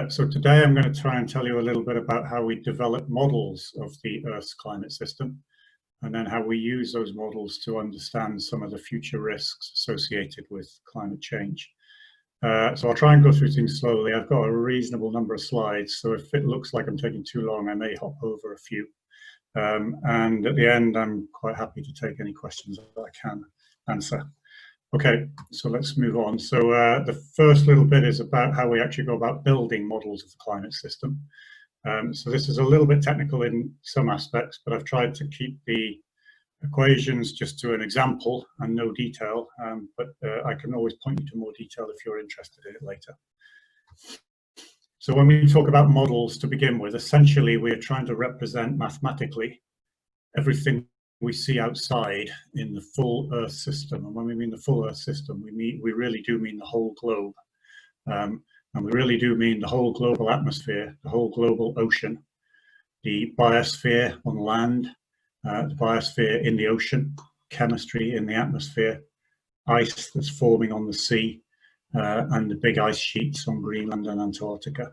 So today I'm going to try and tell you a little bit about how we develop models of the Earth's climate system, and then how we use those models to understand some of the future risks associated with climate change. So I'll try and go through things slowly. I've got a reasonable number of slides, so if it looks like I'm taking too long, I may hop over a few. And at the end, I'm quite happy to take any questions that I can answer. Okay, so let's move on. So the first little bit is about how we actually go about building models of the climate system. So this is a little bit technical in some aspects, but I've tried to keep the equations just to an example and no detail, but I can always point you to more detail if you're interested in it later. So when we talk about models to begin with, essentially we're trying to represent mathematically everything we see outside in the full Earth system. And when we mean the full Earth system, we really do mean the whole globe. And we really do mean the whole global atmosphere, the whole global ocean, the biosphere on land, the biosphere in the ocean, chemistry in the atmosphere, ice that's forming on the sea, and the big ice sheets on Greenland and Antarctica.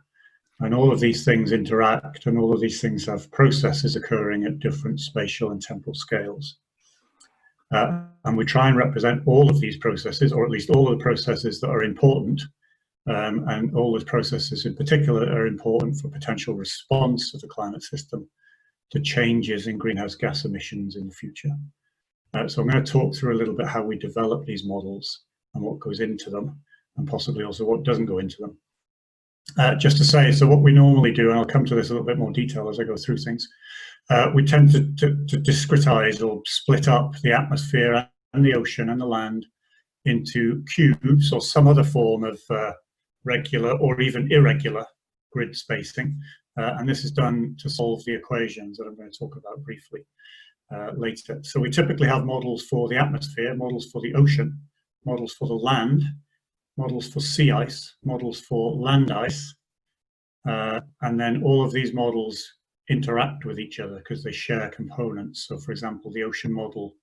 And all of these things interact, and all of these things have processes occurring at different spatial and temporal scales. And we try and represent all of these processes, or at least all of the processes that are important, and all those processes in particular are important for potential response of the climate system to changes in greenhouse gas emissions in the future. So I'm going to talk through a little bit how we develop these models and what goes into them, and possibly also what doesn't go into them. Just to say, so what we normally do, and I'll come to this a little bit more detail as I go through things, we tend to discretize or split up the atmosphere and the ocean and the land into cubes or some other form of regular or even irregular grid spacing. And this is done to solve the equations that I'm going to talk about briefly later. So we typically have models for the atmosphere, models for the ocean, models for the land, models for sea ice, models for land ice, and then all of these models interact with each other because they share components. So for example, the ocean model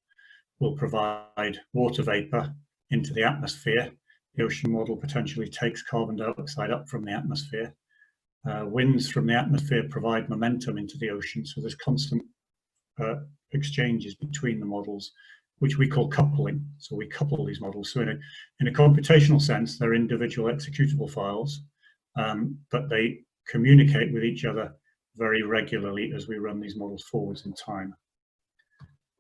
will provide water vapor into the atmosphere. The ocean model potentially takes carbon dioxide up from the atmosphere. Winds from the atmosphere provide momentum into the ocean, so there's constant exchanges between the models, which we call coupling. So we couple these models. So in a computational sense, they're individual executable files, but they communicate with each other very regularly as we run these models forwards in time.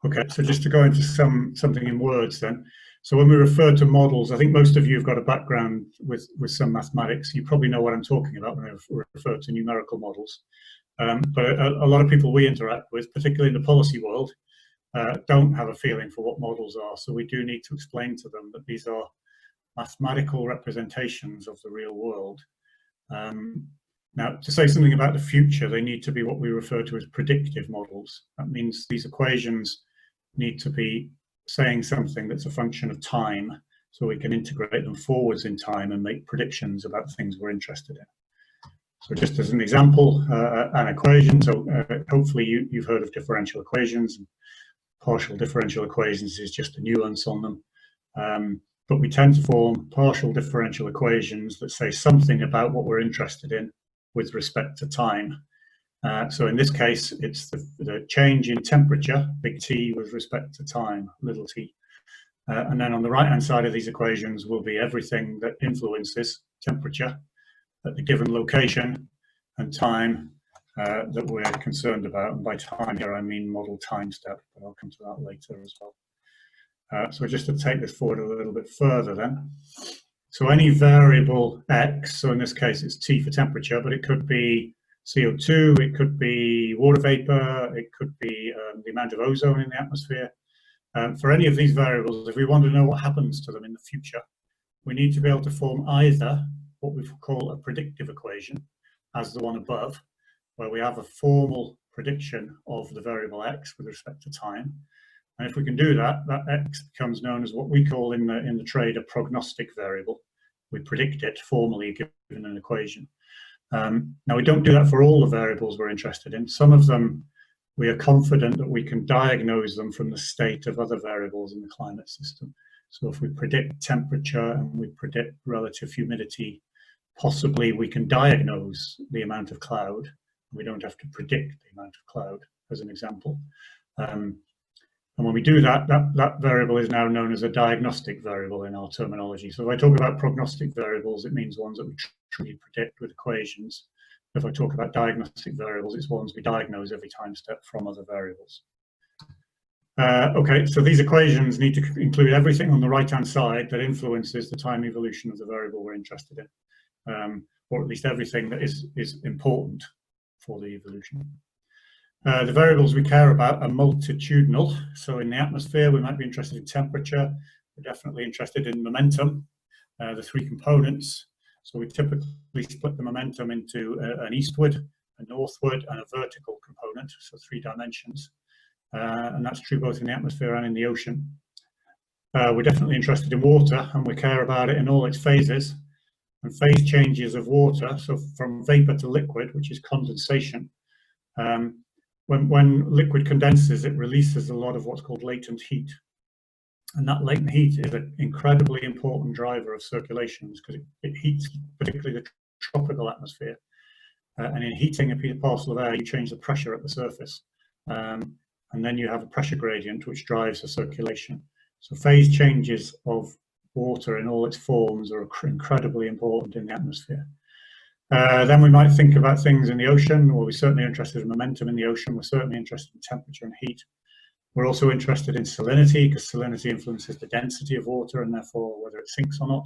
Okay, so just to go into something in words then. So when we refer to models, I think most of you have got a background with some mathematics. You probably know what I'm talking about when I refer to numerical models. But a lot of people we interact with, particularly in the policy world, don't have a feeling for what models are. So we do need to explain to them that these are mathematical representations of the real world. Now, to say something about the future, they need to be what we refer to as predictive models. That means these equations need to be saying something that's a function of time, so we can integrate them forwards in time and make predictions about the things we're interested in. So just as an example, an equation, so hopefully you've heard of differential equations. Partial differential equations is just a nuance on them. But we tend to form partial differential equations that say something about what we're interested in with respect to time. So in this case, it's the change in temperature, big T, with respect to time, little t. And then on the right-hand side of these equations will be everything that influences temperature at the given location and time that we're concerned about. And by time here, I mean model time step, but I'll come to that later as well. So just to take this forward a little bit further then. So any variable x, so in this case it's T for temperature, but it could be CO2, it could be water vapor, it could be the amount of ozone in the atmosphere. For any of these variables, if we want to know what happens to them in the future, we need to be able to form either what we call a predictive equation, as the one above, where we have a formal prediction of the variable x with respect to time. And if we can do that, that x becomes known as what we call in the trade a prognostic variable. We predict it formally given an equation. Now, we don't do that for all the variables we're interested in. Some of them, we are confident that we can diagnose them from the state of other variables in the climate system. So if we predict temperature and we predict relative humidity possibly we can diagnose the amount of cloud. We don't have to predict the amount of cloud, as an example. And when we do that, that variable is now known as a diagnostic variable in our terminology. So if I talk about prognostic variables, it means ones that we truly predict with equations. If I talk about diagnostic variables, it's ones we diagnose every time step from other variables. Okay, so these equations need to include everything on the right-hand side that influences the time evolution of the variable we're interested in, or at least everything that is important for the evolution. The variables we care about are multitudinal. So in the atmosphere, we might be interested in temperature. We're definitely interested in momentum, the three components. So we typically split the momentum into an eastward, a northward, and a vertical component, so 3 dimensions. And that's true both in the atmosphere and in the ocean. We're definitely interested in water, and we care about it in all its phases. And phase changes of water, so from vapor to liquid, which is condensation, when liquid condenses, it releases a lot of what's called latent heat. And that latent heat is an incredibly important driver of circulations because it heats particularly the tropical atmosphere. And in heating a parcel of air, you change the pressure at the surface. And then you have a pressure gradient which drives the circulation. So phase changes of water in all its forms are incredibly important in the atmosphere. Then we might think about things in the ocean. Well, we're certainly interested in momentum in the ocean. We're certainly interested in temperature and heat. We're also interested in salinity because salinity influences the density of water and therefore whether it sinks or not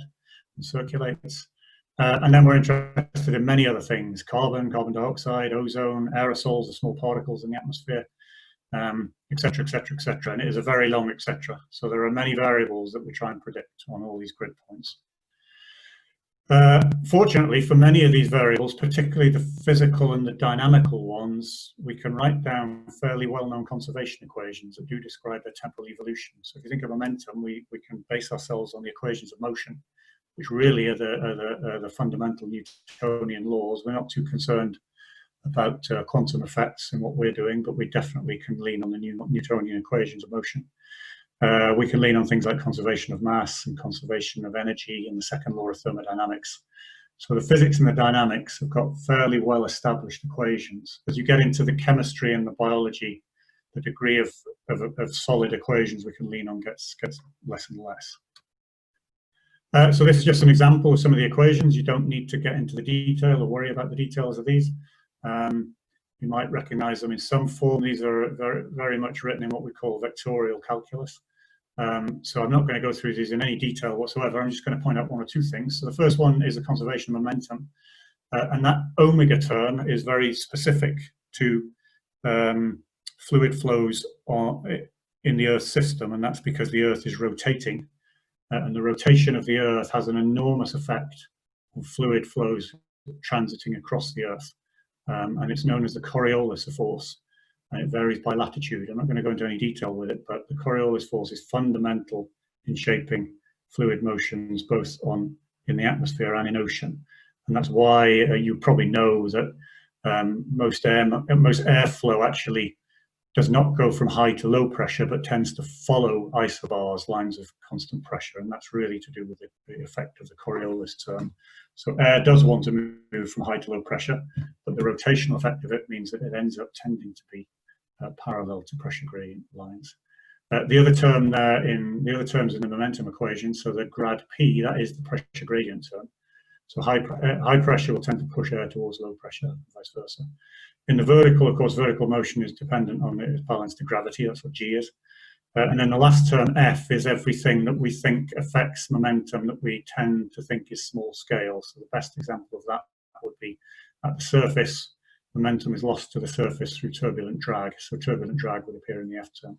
and circulates. And then we're interested in many other things: carbon, carbon dioxide, ozone, aerosols, the small particles in the atmosphere, et cetera, et cetera, et cetera. And it is a very long et cetera. So there are many variables that we try and predict on all these grid points. Fortunately, for many of these variables, particularly the physical and the dynamical ones, we can write down fairly well-known conservation equations that do describe their temporal evolution. So if you think of momentum, we can base ourselves on the equations of motion, which really are the fundamental Newtonian laws. We're not too concerned about quantum effects in what we're doing, but we definitely can lean on the Newtonian equations of motion. We can lean on things like conservation of mass and conservation of energy and the second law of thermodynamics. So the physics and the dynamics have got fairly well-established equations. As you get into the chemistry and the biology, the degree of solid equations we can lean on gets less and less. So this is just an example of some of the equations. You don't need to get into the detail or worry about the details of these. You might recognize them in some form. These are very much written in what we call Vectorial Calculus. So I'm not going to go through these in any detail whatsoever. I'm just going to point out one or two things. So the first one is the conservation of momentum. And that omega term is very specific to fluid flows in the Earth system. And that's because the Earth is rotating. And the rotation of the Earth has an enormous effect on fluid flows transiting across the Earth. And it's known as the Coriolis force, and it varies by latitude. I'm not going to go into any detail with it, but the Coriolis force is fundamental in shaping fluid motions both in the atmosphere and in ocean. And that's why you probably know that most airflow actually does not go from high to low pressure, but tends to follow isobars, lines of constant pressure. And that's really to do with the effect of the Coriolis term. So air does want to move from high to low pressure, but the rotational effect of it means that it ends up tending to be parallel to pressure gradient lines. The other term there the other terms in the momentum equation, so the grad P, that is the pressure gradient term. So high pressure will tend to push air towards low pressure, and vice versa. In the vertical, of course, vertical motion is dependent on its balance to gravity. That's what G is. And then the last term, F, is everything that we think affects momentum that we tend to think is small scale. So the best example of that would be at the surface, momentum is lost to the surface through turbulent drag. So turbulent drag would appear in the F term.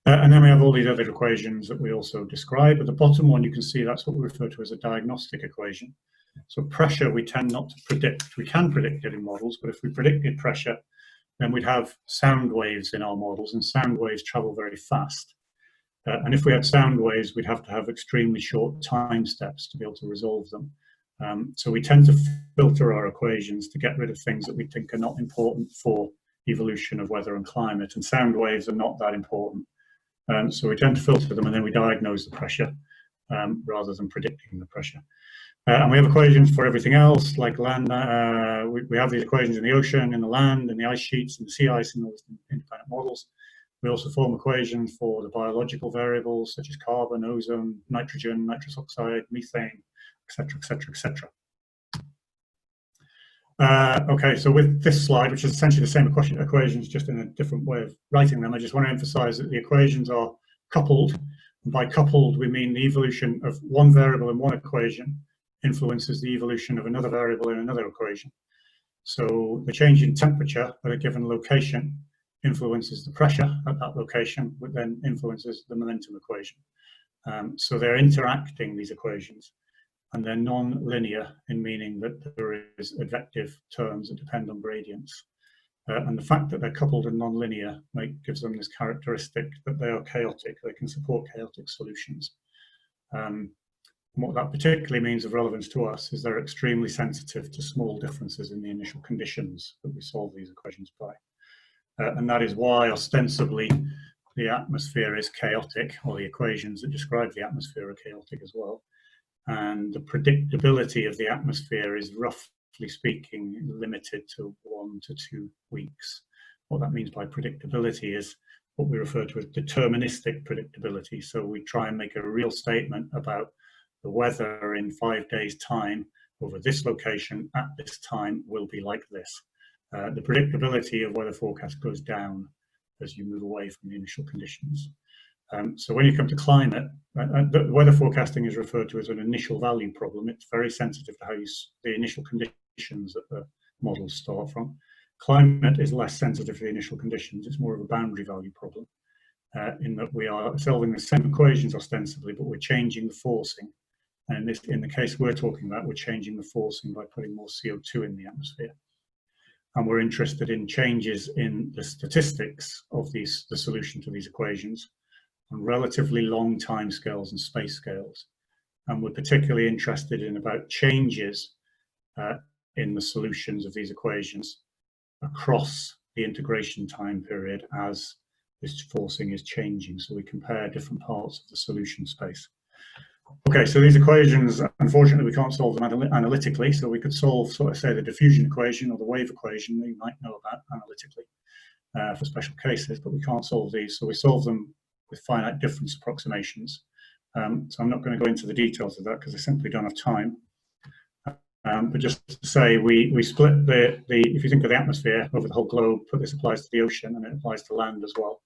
And then we have all these other equations that we also describe. At the bottom one, you can see that's what we refer to as a diagnostic equation. So pressure, we tend not to predict. We can predict it in models, but if we predicted pressure, then we'd have sound waves in our models, and sound waves travel very fast. And if we had sound waves, we'd have to have extremely short time steps to be able to resolve them. So we tend to filter our equations to get rid of things that we think are not important for evolution of weather and climate, and sound waves are not that important. So we tend to filter them, and then we diagnose the pressure rather than predicting the pressure. And we have equations for everything else, like land. We have these equations in the ocean, in the land, in the ice sheets, in the sea ice, and those independent models. We also form equations for the biological variables, such as carbon, ozone, nitrogen, nitrous oxide, methane, etc., etc., etc. Okay, so with this slide, which is essentially the same equations, just in a different way of writing them, I just want to emphasize that the equations are coupled. And by coupled, we mean the evolution of one variable in one equation influences the evolution of another variable in another equation. So the change in temperature at a given location influences the pressure at that location, which then influences the momentum equation. So they're interacting, these equations, and they're non-linear in meaning that there is advective terms that depend on gradients. And the fact that they're coupled and non-linear gives them this characteristic that they are chaotic. They can support chaotic solutions. What that particularly means of relevance to us is they're extremely sensitive to small differences in the initial conditions that we solve these equations by. And that is why ostensibly the atmosphere is chaotic, or the equations that describe the atmosphere are chaotic as well. And the predictability of the atmosphere is, roughly speaking, limited to 1 to 2 weeks. What that means by predictability is what we refer to as deterministic predictability. So we try and make a real statement about the weather in 5 days' time over this location at this time will be like this. The predictability of weather forecast goes down as you move away from the initial conditions. So when you come to climate, the weather forecasting is referred to as an initial value problem. It's very sensitive to how the initial conditions that the models start from. Climate is less sensitive to the initial conditions. It's more of a boundary value problem, in that we are solving the same equations ostensibly, but we're changing the forcing. And in the case we're talking about, we're changing the forcing by putting more CO2 in the atmosphere. And we're interested in changes in the statistics of the solution to these equations on relatively long time scales and space scales. And we're particularly interested in about changes in the solutions of these equations across the integration time period as this forcing is changing. So we compare different parts of the solution space. Okay, so these equations, unfortunately, we can't solve them analytically. So we could solve, sort of, say, the diffusion equation or the wave equation that you might know about analytically for special cases, but we can't solve these. So we solve them with finite difference approximations. So I'm not going to go into the details of that because I simply don't have time. But just to say, we split if you think of the atmosphere over the whole globe, but this applies to the ocean and it applies to land as well.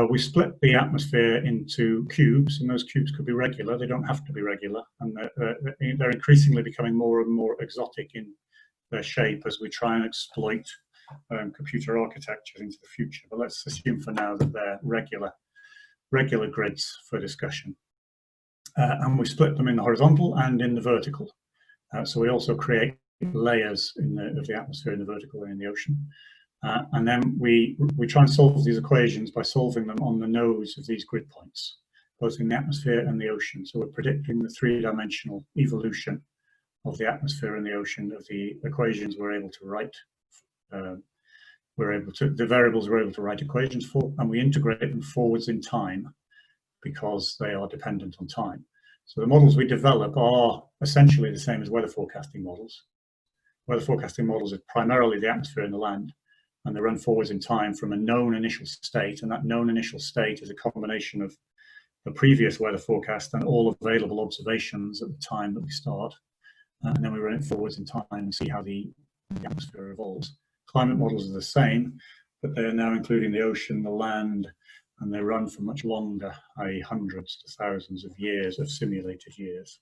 We split the atmosphere into cubes, and those cubes could be regular. They don't have to be regular, and they're increasingly becoming more and more exotic in their shape as we try and exploit computer architecture into the future. But let's assume for now that they're regular grids for discussion. And we split them in the horizontal and in the vertical. So we also create layers of the atmosphere in the vertical and in the ocean. And then we try and solve these equations by solving them on the nose of these grid points, both in the atmosphere and the ocean. So we're predicting the three-dimensional evolution of the atmosphere and the ocean of the equations we're able to write. The variables we're able to write equations for, and we integrate them forwards in time because they are dependent on time. So the models we develop are essentially the same as weather forecasting models. Weather forecasting models are primarily the atmosphere and the land, and they run forwards in time from a known initial state, and that known initial state is a combination of the previous weather forecast and all available observations at the time that we start, and then we run it forwards in time and see how the atmosphere evolves. Climate models are the same, but they are now including the ocean, the land, and they run for much longer, i.e. hundreds to thousands of years of simulated years.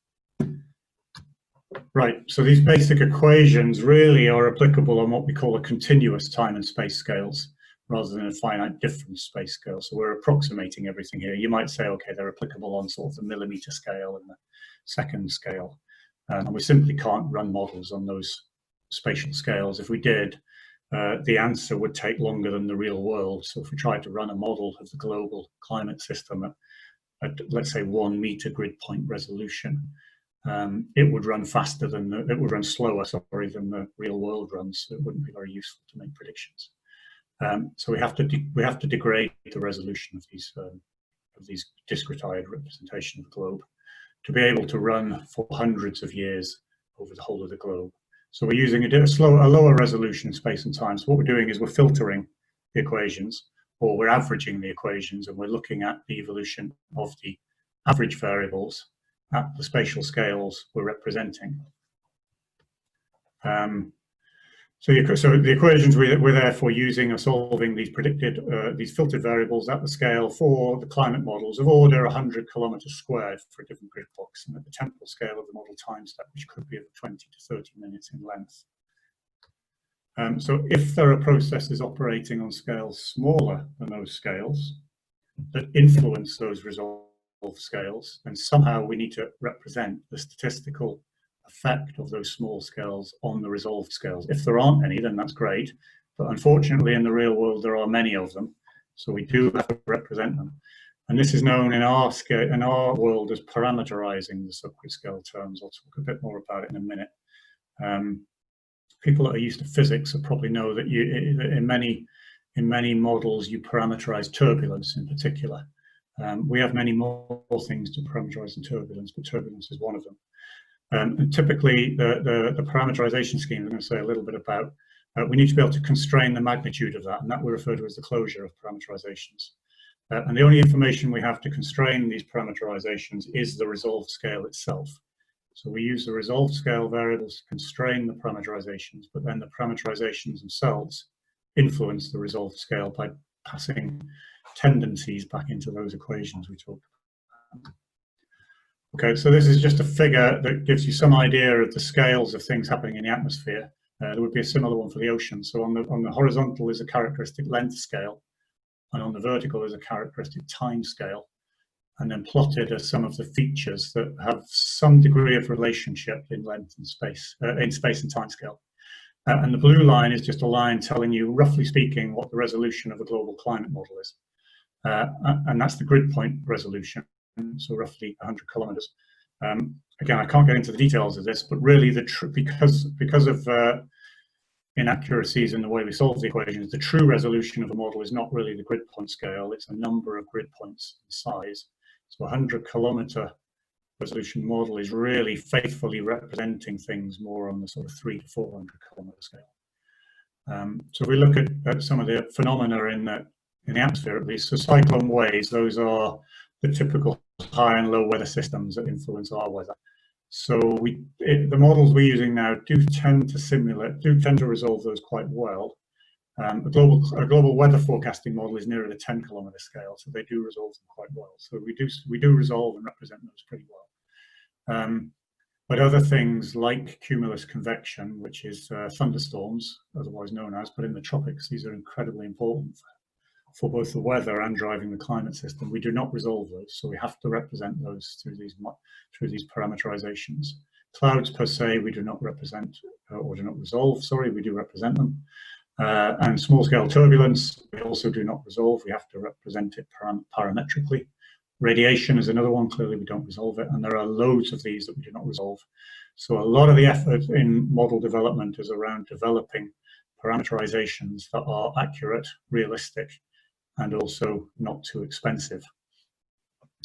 Right, so these basic equations really are applicable on what we call a continuous time and space scales rather than a finite difference space scale. So we're approximating everything here. You might say, okay, they're applicable on sort of the millimeter scale and the second scale. And we simply can't run models on those spatial scales. If we did, the answer would take longer than the real world. So if we tried to run a model of the global climate system at let's say 1 meter grid point resolution, it would run faster than it would run slower, sorry, than the real world runs. So it wouldn't be very useful to make predictions. So we have to degrade the resolution of these discretized representation of the globe. to be able to run for hundreds of years over the whole of the globe. So we're using a lower resolution space and time. So what we're doing is we're filtering the equations, or we're averaging the equations, and we're looking at the evolution of the average variables at the spatial scales we're representing. So the equations we're therefore using are solving these these filtered variables at the scale for the climate models of order 100 kilometers squared for a given grid box, and at the temporal scale of the model time step, which could be of 20 to 30 minutes in length. So if there are processes operating on scales smaller than those scales that influence those resolved scales, then somehow we need to represent the statistical effect of those small scales on the resolved scales. If there aren't any, then that's great, but unfortunately in the real world there are many of them, so we do have to represent them. And this is known in our world as parameterizing the subgrid scale terms. I'll talk a bit more about it in a minute. People that are used to physics will probably know that in many models you parameterize turbulence in particular. We have many more things to parameterize than turbulence, but turbulence is one of them. And typically, the parameterization scheme I'm going to say a little bit about, we need to be able to constrain the magnitude of that, and that we refer to as the closure of parameterizations. And the only information we have to constrain these parameterizations is the resolved scale itself. So we use the resolved scale variables to constrain the parameterizations, but then the parameterizations themselves influence the resolved scale by passing tendencies back into those equations we talked about. Okay, so this is just a figure that gives you some idea of the scales of things happening in the atmosphere. There would be a similar one for the ocean. So on the horizontal is a characteristic length scale, and on the vertical is a characteristic time scale, and then plotted are some of the features that have some degree of relationship in length and space, and time scale. And the blue line is just a line telling you, roughly speaking, what the resolution of a global climate model is. And that's the grid point resolution, so roughly 100 kilometers. Again, I can't get into the details of this, but really because of inaccuracies in the way we solve the equations, the true resolution of a model is not really the grid point scale, it's a number of grid points in size. So a 100-kilometer resolution model is really faithfully representing things more on the sort of 300 to 400 kilometer scale. So if we look at some of the phenomena in the atmosphere, at least, so cyclone waves, those are the typical high and low weather systems that influence our weather. So the models we're using now do tend to resolve those quite well. A global weather forecasting model is nearer the 10-kilometer scale, so they do resolve them quite well. So we do resolve and represent those pretty well. But other things like cumulus convection, which is thunderstorms, otherwise known as, but in the tropics, these are incredibly important for both the weather and driving the climate system. We do not resolve those, so we have to represent those through these parameterizations. Clouds per se, we do not represent, or do not resolve, sorry, we do represent them. And small-scale turbulence, we also do not resolve, we have to represent it parametrically. Radiation is another one, clearly we don't resolve it, and there are loads of these that we do not resolve. So a lot of the effort in model development is around developing parameterizations that are accurate, realistic, and also not too expensive.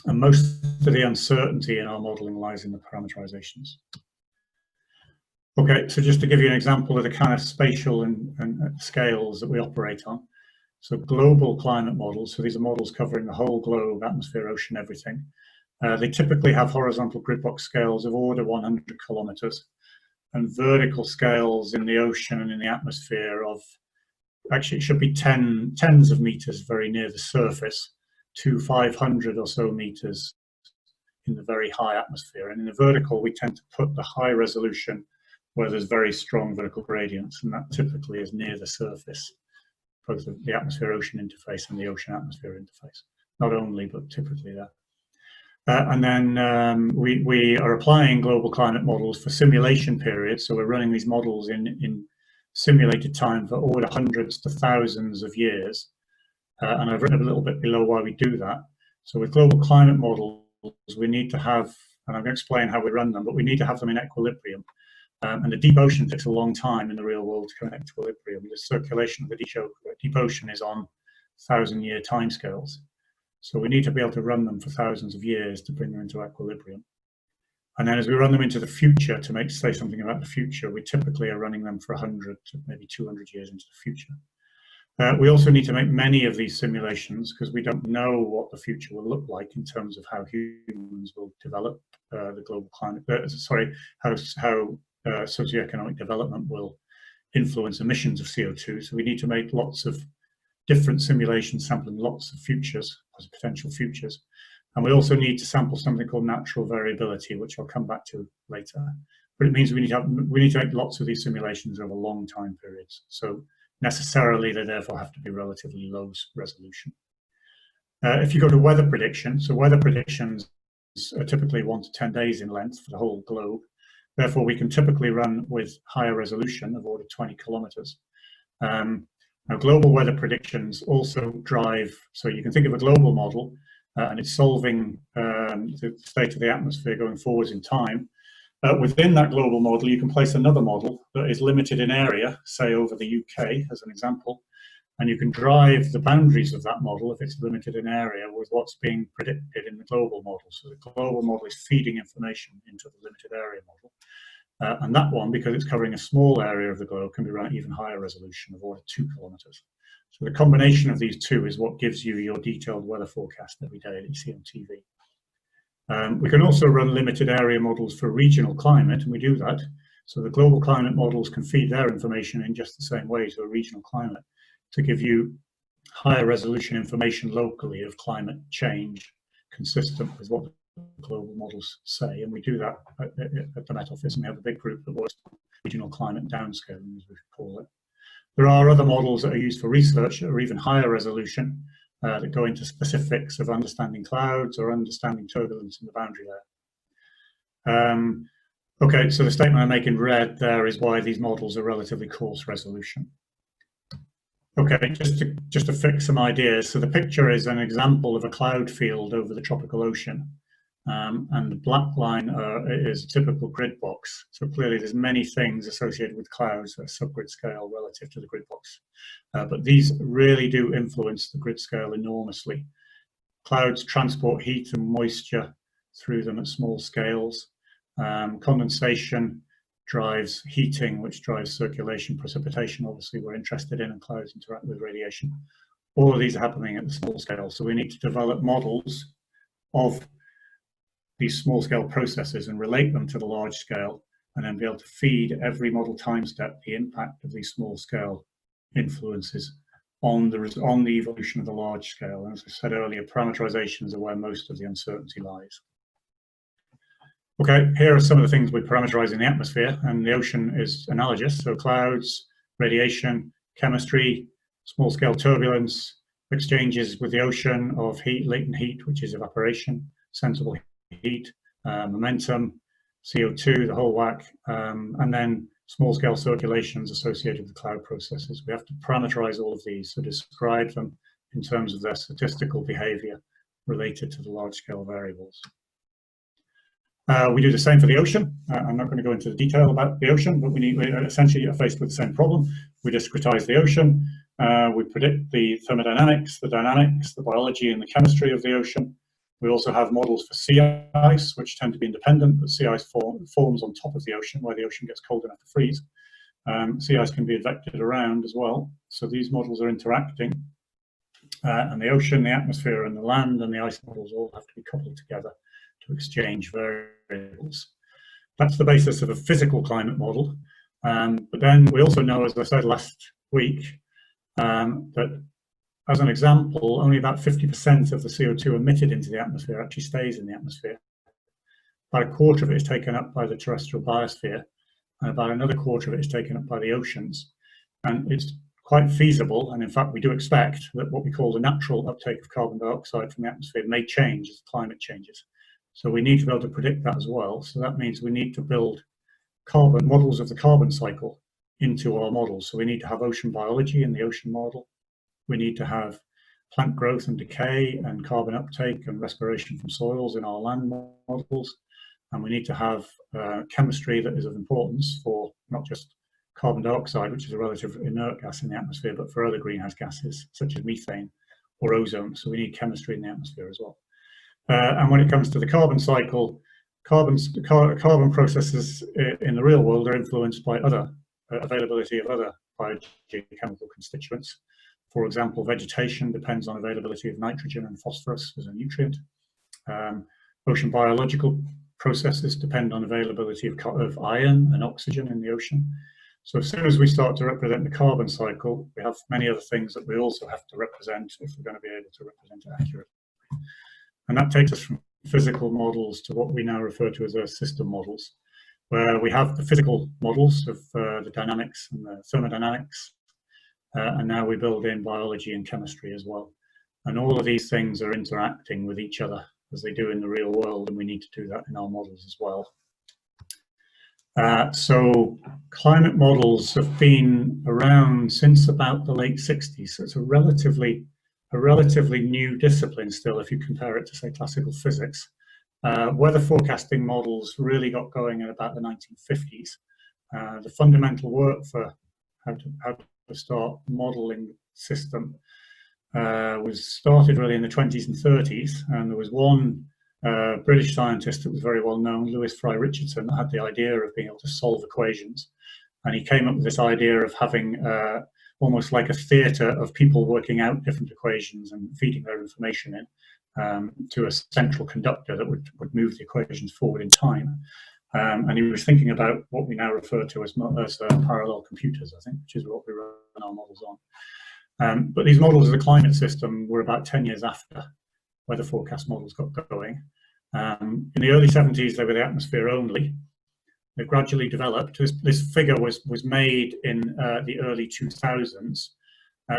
And most of the uncertainty in our modeling lies in the parameterizations. Okay, so just to give you an example of the kind of spatial and scales that we operate on. So global climate models, so these are models covering the whole globe, atmosphere, ocean, everything. They typically have horizontal grid box scales of order 100 kilometers and vertical scales in the ocean and in the atmosphere of, actually it should be tens of meters very near the surface to 500 or so meters in the very high atmosphere. And in the vertical, we tend to put the high resolution where there's very strong vertical gradients, and that typically is near the surface, both the atmosphere-ocean interface and the ocean-atmosphere interface. Not only, but typically there. And then we are applying global climate models for simulation periods. So we're running these models in simulated time for order hundreds to thousands of years. And I've written a little bit below why we do that. So with global climate models, we need to have, and I'm going to explain how we run them, but we need to have them in equilibrium. And the deep ocean takes a long time in the real world to come in equilibrium. The circulation of the deep ocean is on 1,000-year timescales. So we need to be able to run them for thousands of years to bring them into equilibrium. And then as we run them into the future to say something about the future, we typically are running them for 100 to maybe 200 years into the future. We also need to make many of these simulations because we don't know what the future will look like in terms of how humans will develop the global climate, how socioeconomic development will influence emissions of CO2. So we need to make lots of different simulations sampling lots of futures, potential futures. And we also need to sample something called natural variability, which I'll come back to later. But it means we need to make lots of these simulations over long time periods. So necessarily, they therefore have to be relatively low resolution. If you go to weather prediction, so weather predictions are typically 1 to 10 days in length for the whole globe. Therefore, we can typically run with higher resolution of order 20 kilometers. Now, global weather predictions also drive, so you can think of a global model, and it's solving the state of the atmosphere going forwards in time. Within that global model, you can place another model that is limited in area, say over the UK as an example, and you can drive the boundaries of that model if it's limited in area with what's being predicted in the global model. So the global model is feeding information into the limited area model. And that one, because it's covering a small area of the globe, can be run at even higher resolution of order 2 kilometers. So the combination of these two is what gives you your detailed weather forecast every day that you see on TV. We can also run limited area models for regional climate, and we do that. So the global climate models can feed their information in just the same way to a regional climate to give you higher resolution information locally of climate change consistent with what the global models say. And we do that at the Met Office, and we have a big group that works on regional climate downscaling, as we call it. There are other models that are used for research that are even higher resolution that go into specifics of understanding clouds or understanding turbulence in the boundary layer. Okay, so the statement I make in red there is why these models are relatively coarse resolution. Okay, just to fix some ideas. So the picture is an example of a cloud field over the tropical ocean. And the black line is a typical grid box. So clearly there's many things associated with clouds at a subgrid scale relative to the grid box. But these really do influence the grid scale enormously. Clouds transport heat and moisture through them at small scales. Condensation drives heating, which drives circulation. Precipitation, obviously, we're interested in, and clouds interact with radiation. All of these are happening at the small scale. So we need to develop models of these small scale processes and relate them to the large scale, and then be able to feed every model time step the impact of these small scale influences on the evolution of the large scale. And as I said earlier, parameterizations are where most of the uncertainty lies. Okay, here are some of the things we parameterize in the atmosphere, and the ocean is analogous. So clouds, radiation, chemistry, small scale turbulence, exchanges with the ocean of heat, latent heat, which is evaporation, sensible heat, momentum, CO2, the whole whack, and then small scale circulations associated with cloud processes. We have to parameterize all of these, so describe them in terms of their statistical behavior related to the large scale variables. We do the same for the ocean. I'm not going to go into the detail about the ocean, but we essentially are faced with the same problem. We discretize the ocean. We predict the thermodynamics, the dynamics, the biology, and the chemistry of the ocean. We also have models for sea ice, which tend to be independent, but sea ice forms on top of the ocean where the ocean gets cold enough to freeze. Sea ice can be advected around as well. So these models are interacting. And the ocean, the atmosphere, and the land and the ice models all have to be coupled together to exchange variables. That's the basis of a physical climate model. But then we also know, as I said last week, that as an example, only about 50% of the CO2 emitted into the atmosphere actually stays in the atmosphere. About a quarter of it is taken up by the terrestrial biosphere, and about another quarter of it is taken up by the oceans. And it's quite feasible, and in fact we do expect, that what we call the natural uptake of carbon dioxide from the atmosphere may change as climate changes. So we need to be able to predict that as well. So that means we need to build models of the carbon cycle into our models. So we need to have ocean biology in the ocean model. We need to have plant growth and decay and carbon uptake and respiration from soils in our land models. And we need to have chemistry that is of importance for not just carbon dioxide, which is a relative inert gas in the atmosphere, but for other greenhouse gases, such as methane or ozone. So we need chemistry in the atmosphere as well. And when it comes to the carbon cycle, carbon processes in the real world are influenced by other availability of other biogeochemical constituents. For example, vegetation depends on availability of nitrogen and phosphorus as a nutrient. Ocean biological processes depend on availability of iron and oxygen in the ocean. So as soon as we start to represent the carbon cycle, we have many other things that we also have to represent if we're going to be able to represent it accurately. And that takes us from physical models to what we now refer to as Earth system models, where we have the physical models of the dynamics and the thermodynamics, and now we build in biology and chemistry as well. And all of these things are interacting with each other as they do in the real world, and we need to do that in our models as well. So climate models have been around since about the late 60s, so it's a relatively new discipline still if you compare it to, say, classical physics. Weather forecasting models really got going in about the 1950s. The fundamental work for how to start modeling system was started really in the 20s and 30s, and there was one British scientist that was very well known, Lewis Fry Richardson, that had the idea of being able to solve equations, and he came up with this idea of having almost like a theatre of people working out different equations and feeding their information in to a central conductor that would move the equations forward in time. And he was thinking about what we now refer to as parallel computers, I think, which is what we run our models on. But these models of the climate system were about 10 years after weather forecast models got going. In the early 70s, they were the atmosphere only. They gradually developed. This figure was made in the early 2000s.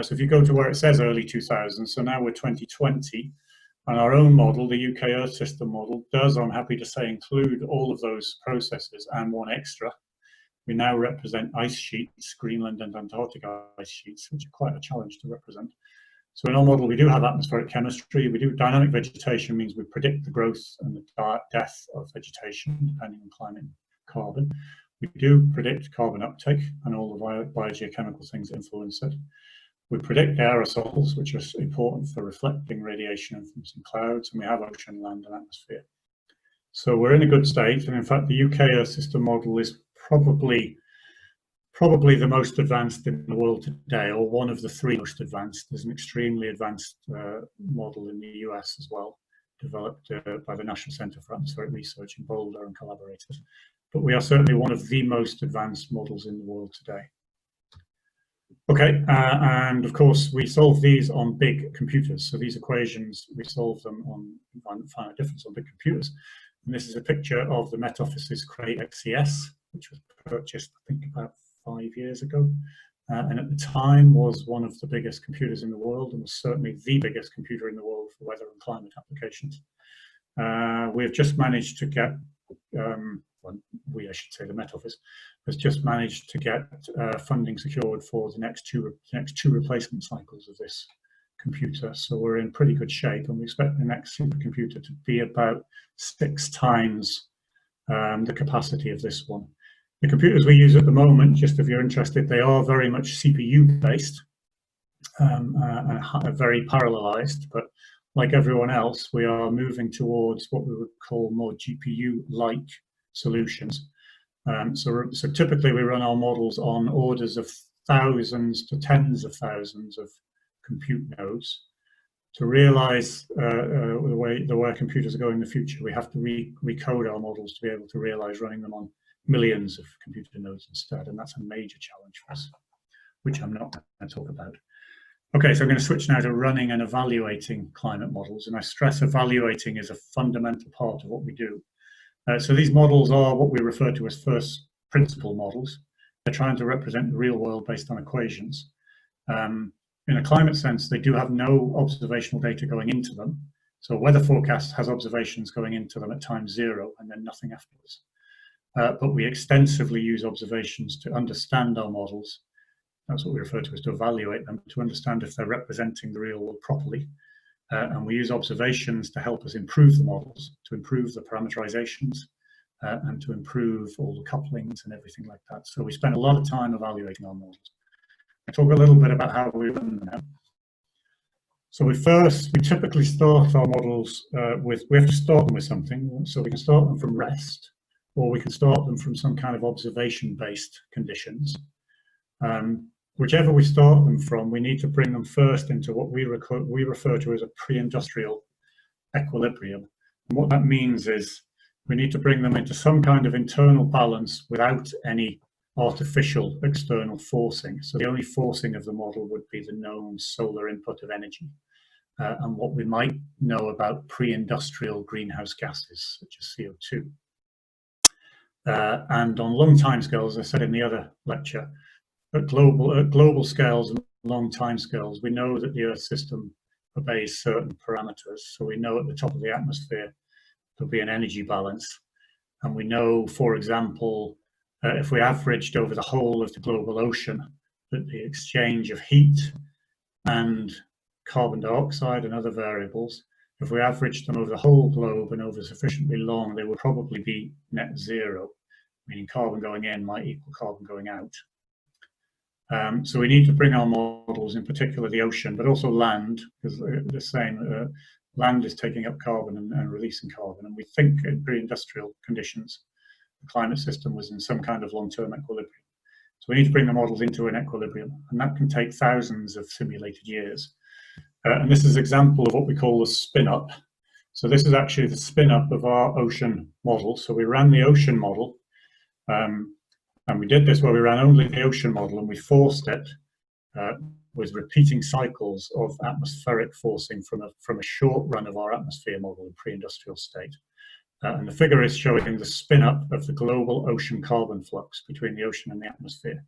So if you go to where it says early 2000s, so now we're 2020, and our own model, the UK Earth System model, does, I'm happy to say, include all of those processes and one extra. We now represent ice sheets, Greenland and Antarctic ice sheets, which are quite a challenge to represent. So in our model, we do have atmospheric chemistry. We do dynamic vegetation, means we predict the growth and the death of vegetation, depending on climate and carbon. We do predict carbon uptake and all the biogeochemical things that influence it. We predict aerosols, which are important for reflecting radiation influencing clouds, and we have ocean, land, and atmosphere. So we're in a good state, and in fact, the UK Earth System model is probably the most advanced in the world today, or one of the three most advanced. There's an extremely advanced model in the US as well, developed by the National Center for Atmospheric Research in Boulder and collaborators. But we are certainly one of the most advanced models in the world today. Okay, and of course, we solve these on big computers. So these equations, we solve them on finite difference on big computers. And this is a picture of the Met Office's Cray XCS, which was purchased, I think, about 5 years ago. And at the time was one of the biggest computers in the world, and was certainly the biggest computer in the world for weather and climate applications. We've just managed to get, I should say the Met Office, has just managed to get funding secured for the next two replacement cycles of this computer. So we're in pretty good shape, and we expect the next supercomputer to be about 6 times the capacity of this one. The computers we use at the moment, just if you're interested, they are very much CPU based and very parallelized, but like everyone else, we are moving towards what we would call more GPU-like solutions. So typically we run our models on orders of thousands to tens of thousands of compute nodes. To realize the way computers are going in the future, we have to recode our models to be able to realize running them on millions of computer nodes instead, and that's a major challenge for us, which I'm not going to talk about. Okay, so I'm going to switch now to running and evaluating climate models, and I stress evaluating is a fundamental part of what we do. So these models are what we refer to as first principle models. They're trying to represent the real world based on equations. In a climate sense, they do have no observational data going into them. So a weather forecast has observations going into them at time 0 and then nothing afterwards. But we extensively use observations to understand our models. That's what we refer to as to evaluate them, to understand if they're representing the real world properly. And we use observations to help us improve the models, to improve the parameterizations, and to improve all the couplings and everything like that. So we spend a lot of time evaluating our models. I'll talk a little bit about how we run them now. So we typically start our models we have to start them with something. So we can start them from rest, or we can start them from some kind of observation-based conditions. Whichever we start them from, we need to bring them first into what we refer to as a pre-industrial equilibrium. And what that means is we need to bring them into some kind of internal balance without any artificial external forcing. So the only forcing of the model would be the known solar input of energy and what we might know about pre-industrial greenhouse gases, such as CO2. And on long timescales, as I said in the other lecture, at global scales and long timescales, we know that the Earth system obeys certain parameters. So we know at the top of the atmosphere there'll be an energy balance, and we know, for example, if we averaged over the whole of the global ocean, that the exchange of heat and carbon dioxide and other variables, if we averaged them over the whole globe and over sufficiently long, they would probably be net zero, meaning carbon going in might equal carbon going out. So we need to bring our models, in particular the ocean, but also land, because the same, land is taking up carbon and releasing carbon. And we think in pre-industrial conditions, the climate system was in some kind of long-term equilibrium. So we need to bring the models into an equilibrium, and that can take thousands of simulated years. And this is an example of what we call the spin-up. So this is actually the spin-up of our ocean model. So we ran the ocean model, and we did this where we ran only the ocean model, and we forced it with repeating cycles of atmospheric forcing from a short run of our atmosphere model in pre-industrial state. And the figure is showing the spin-up of the global ocean carbon flux between the ocean and the atmosphere.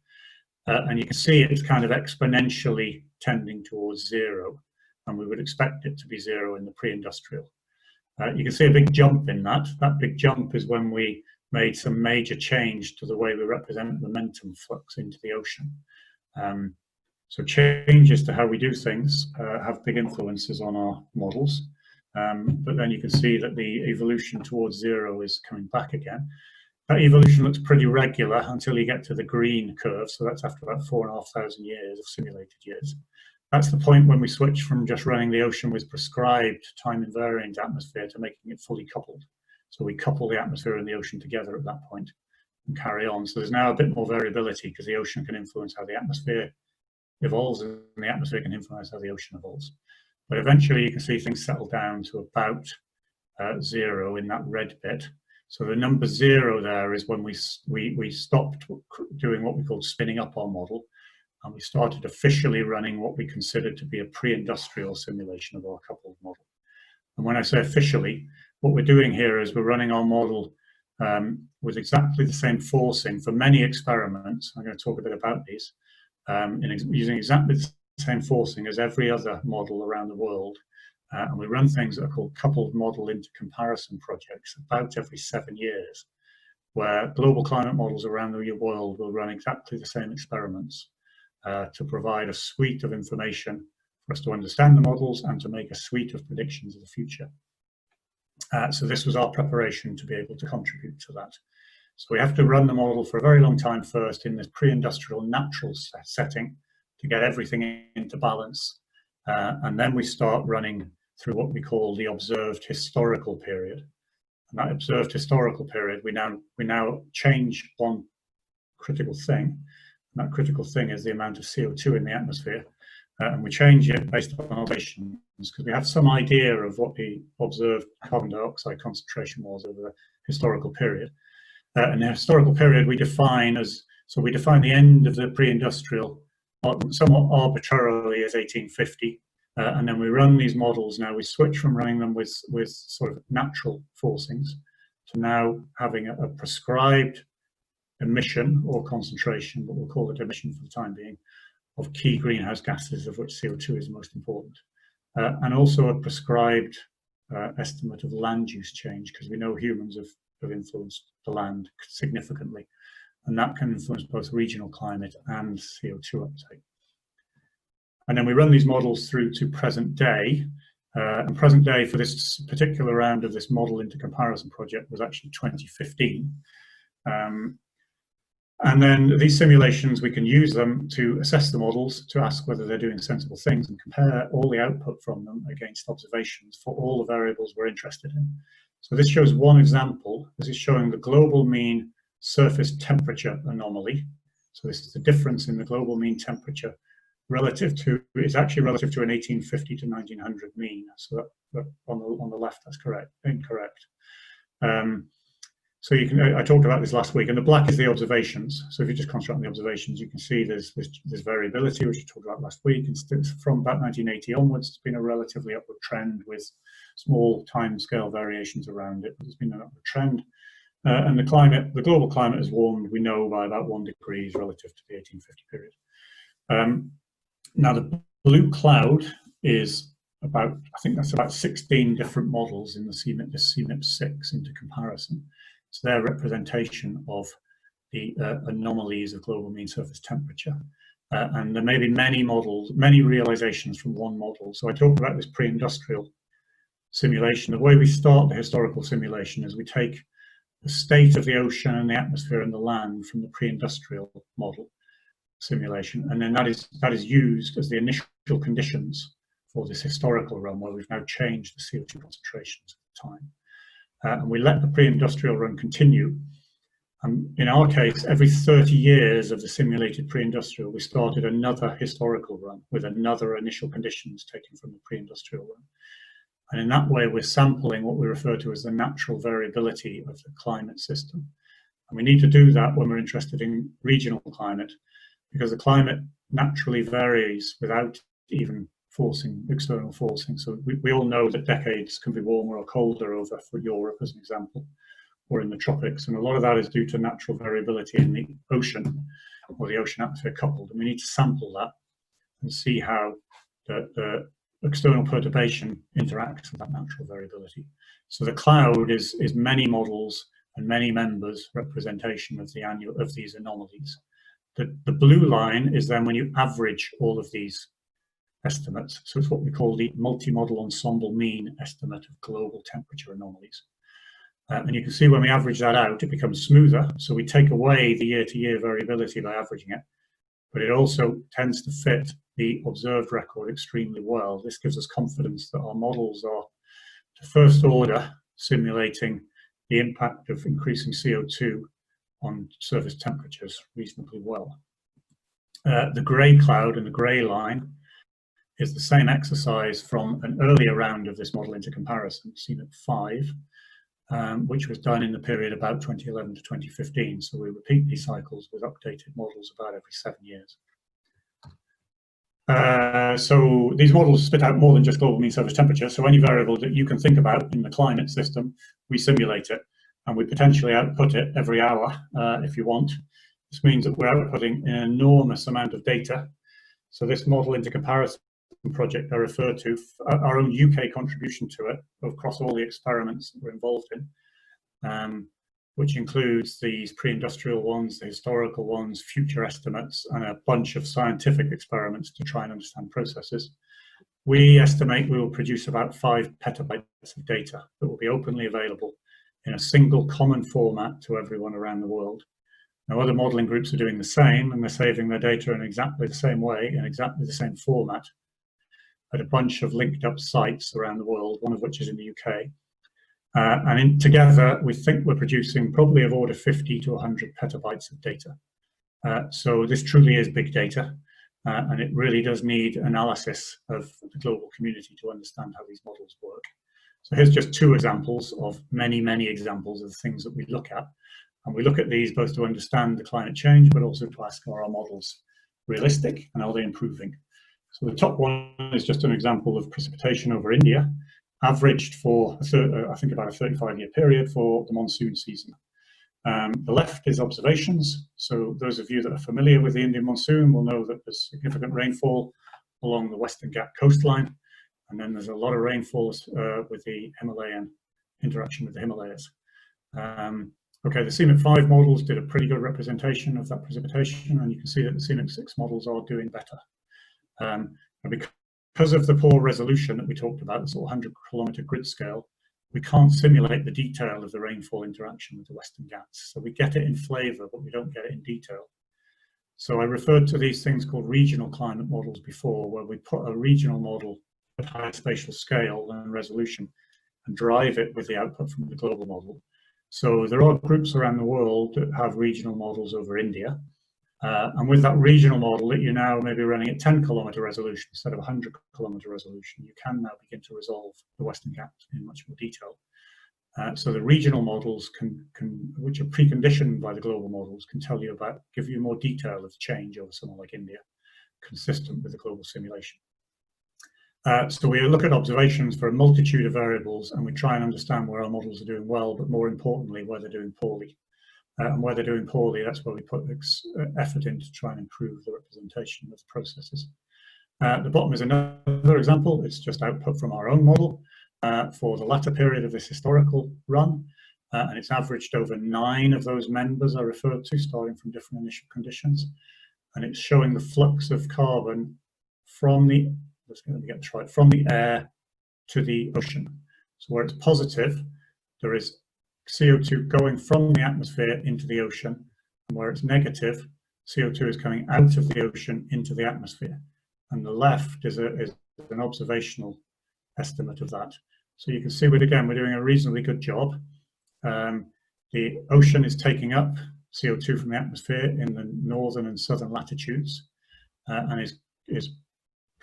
And you can see it's kind of exponentially tending towards zero, and we would expect it to be zero in the pre-industrial. You can see a big jump in that. That big jump is when we made some major change to the way we represent momentum flux into the ocean. So changes to how we do things have big influences on our models. But then you can see that the evolution towards zero is coming back again. That evolution looks pretty regular until you get to the green curve. So that's after about 4,500 years of simulated years. That's the point when we switch from just running the ocean with prescribed time invariant atmosphere to making it fully coupled. So we couple the atmosphere and the ocean together at that point and carry on. So there's now a bit more variability because the ocean can influence how the atmosphere evolves, and the atmosphere can influence how the ocean evolves. But eventually you can see things settle down to about zero in that red bit. So the number zero there is when we stopped doing what we called spinning up our model, and we started officially running what we considered to be a pre-industrial simulation of our coupled model. And when I say officially, what we're doing here is we're running our model with exactly the same forcing for many experiments. I'm going to talk a bit about these, using exactly the same forcing as every other model around the world. And we run things that are called coupled model intercomparison projects about every 7 years, where global climate models around the world will run exactly the same experiments to provide a suite of information for us to understand the models and to make a suite of predictions of the future. So this was our preparation to be able to contribute to that. So we have to run the model for a very long time first in this pre-industrial natural setting to get everything into balance. And then we start running through what we call the observed historical period. And that observed historical period, we now change one critical thing. And that critical thing is the amount of CO2 in the atmosphere. And we change it based on observations because we have some idea of what the observed carbon dioxide concentration was over the historical period. And the historical period we define as, so we define the end of the pre-industrial somewhat arbitrarily as 1850. And then we run these models now. We switch from running them with sort of natural forcings to now having a prescribed emission or concentration, but we'll call it emission for the time being, of key greenhouse gases, of which CO2 is the most important. And also a prescribed estimate of land use change, because we know humans have influenced the land significantly, and that can influence both regional climate and CO2 uptake. And then we run these models through to present day. And present day for this particular round of this model intercomparison project was actually 2015. And then these simulations, we can use them to assess the models, to ask whether they're doing sensible things, and compare all the output from them against observations for all the variables we're interested in. So this shows one example. This is showing the global mean surface temperature anomaly. So this is the difference in the global mean temperature relative to, it's actually relative to an 1850 to 1900 mean. So that on the left, that's correct, incorrect. So you can, I talked about this last week, and the black is the observations. So if you just construct the observations, you can see there's variability, which we talked about last week. And from about 1980 onwards, it's been a relatively upward trend with small time scale variations around it, but there's been an upward trend. And the global climate has warmed, we know, by about 1 degree relative to the 1850 period. Now the blue cloud is about, I think that's about 16 different models in the CMIP6 into comparison. It's their representation of the anomalies of global mean surface temperature. And there may be many models, many realizations from one model. So I talked about this pre-industrial simulation. The way we start the historical simulation is we take the state of the ocean and the atmosphere and the land from the pre-industrial model simulation, and then that is used as the initial conditions for this historical run, where we've now changed the CO2 concentrations at the time. And we let the pre-industrial run continue. In our case, every 30 years of the simulated pre-industrial, we started another historical run with another initial conditions taken from the pre-industrial run. And in that way, we're sampling what we refer to as the natural variability of the climate system. And we need to do that when we're interested in regional climate, because the climate naturally varies without even external forcing. So we all know that decades can be warmer or colder over for Europe, as an example, or in the tropics. And a lot of that is due to natural variability in the ocean or the ocean atmosphere coupled. And we need to sample that and see how the external perturbation interacts with that natural variability. So the cloud is many models and many members representation of these anomalies. The blue line is then when you average all of these estimates. So it's what we call the multi-model ensemble mean estimate of global temperature anomalies. And you can see when we average that out, it becomes smoother. So we take away the year-to-year variability by averaging it, but it also tends to fit the observed record extremely well. This gives us confidence that our models are, to first order, simulating the impact of increasing CO2 on surface temperatures reasonably well. The grey cloud and the grey line is the same exercise from an earlier round of this model into comparison, CMIP5, which was done in the period about 2011 to 2015. So we repeat these cycles with updated models about every 7 years. So these models spit out more than just global mean surface temperature. So any variable that you can think about in the climate system, we simulate it, and we potentially output it every hour if you want. This means that we're outputting an enormous amount of data. So this model into comparison project I refer to, our own UK contribution to it across all the experiments that we're involved in, which includes these pre-industrial ones, the historical ones, future estimates, and a bunch of scientific experiments to try and understand processes. We estimate we will produce about 5 petabytes of data that will be openly available in a single common format to everyone around the world. Now, other modeling groups are doing the same, and they're saving their data in exactly the same way, in exactly the same format, at a bunch of linked up sites around the world, one of which is in the UK. Together, we think we're producing probably of order 50 to 100 petabytes of data. So this truly is big data, and it really does need analysis of the global community to understand how these models work. So here's just 2 examples of many, many examples of things that we look at. And we look at these both to understand the climate change, but also to ask, are our models realistic and are they improving? So the top one is just an example of precipitation over India, averaged for, I think, about a 35-year period for the monsoon season. The left is observations. So those of you that are familiar with the Indian monsoon will know that there's significant rainfall along the Western Ghats coastline. And then there's a lot of rainfalls with the Himalayan interaction with the Himalayas. Okay, the CMIP5 models did a pretty good representation of that precipitation, and you can see that the CMIP6 models are doing better. And because of the poor resolution that we talked about, the sort of 100-kilometer grid scale, we can't simulate the detail of the rainfall interaction with the Western Ghats. So we get it in flavor, but we don't get it in detail. So I referred to these things called regional climate models before, where we put a regional model at higher spatial scale and resolution and drive it with the output from the global model. So there are groups around the world that have regional models over India. And with that regional model that you're now maybe running at 10-kilometer resolution instead of 100-kilometer resolution, you can now begin to resolve the Western Ghats in much more detail. So the regional models which are preconditioned by the global models, can tell you about, give you more detail of change over somewhere like India, consistent with the global simulation. So we look at observations for a multitude of variables, and we try and understand where our models are doing well, but more importantly, where they're doing poorly. And where they're doing poorly, that's where we put effort in to try and improve the representation of the processes. The bottom is another example. It's just output from our own model for the latter period of this historical run. And it's averaged over 9 of those members I referred to, starting from different initial conditions. And it's showing the flux of carbon from the, from the air to the ocean. So where it's positive, there is CO2 going from the atmosphere into the ocean, and where it's negative, CO2 is coming out of the ocean into the atmosphere. And the left is an observational estimate of that. So you can see, we're doing a reasonably good job. The ocean is taking up CO2 from the atmosphere in the northern and southern latitudes, and is